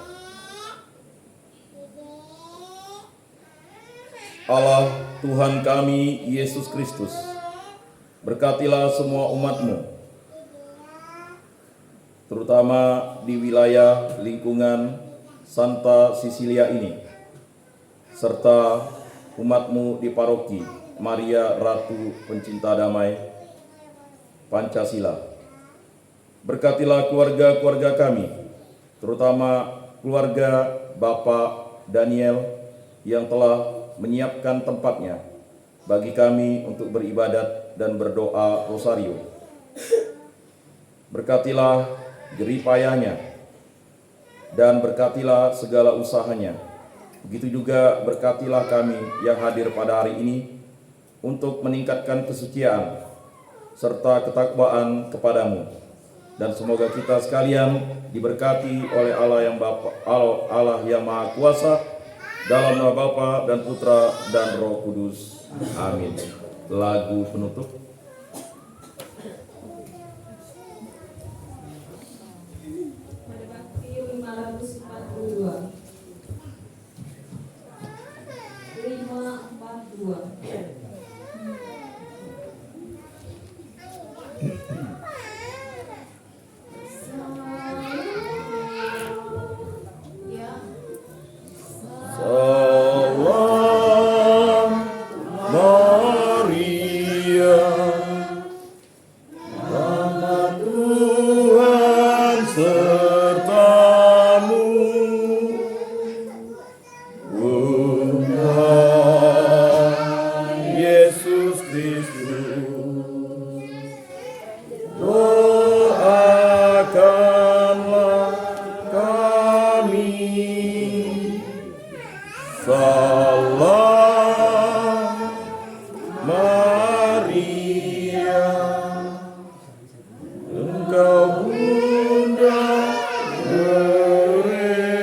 Allah Tuhan kami Yesus Kristus, berkatilah semua umat-Mu, terutama di wilayah lingkungan Santa Sisilia ini, serta umat-Mu di paroki Maria Ratu Pencinta Damai Pancasila. Berkatilah keluarga-keluarga kami, terutama keluarga Bapak Daniel yang telah menyiapkan tempatnya bagi kami untuk beribadat dan berdoa rosario. Berkatilah jeripayahnya dan berkatilah segala usahanya. Begitu juga berkatilah kami yang hadir pada hari ini untuk meningkatkan kesucian serta ketakwaan kepadamu. Dan semoga kita sekalian diberkati oleh Allah yang Maha Kuasa, dalam nama Bapa dan Putra dan Roh Kudus. Amin. Lagu penutup. Bakti 542. 542. Salam Maria, rahmat Tuhan sertamu, Bunda Salam Maria, Engkau Bunda Gereja,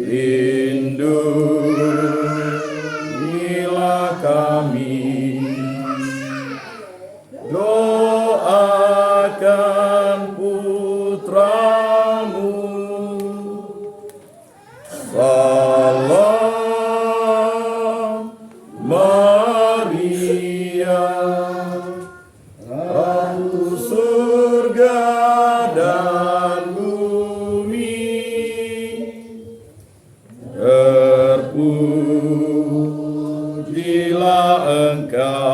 lindungilah kami, doakan putramu. Salam Maria, Ratu surga dan bumi, terpujilah Engkau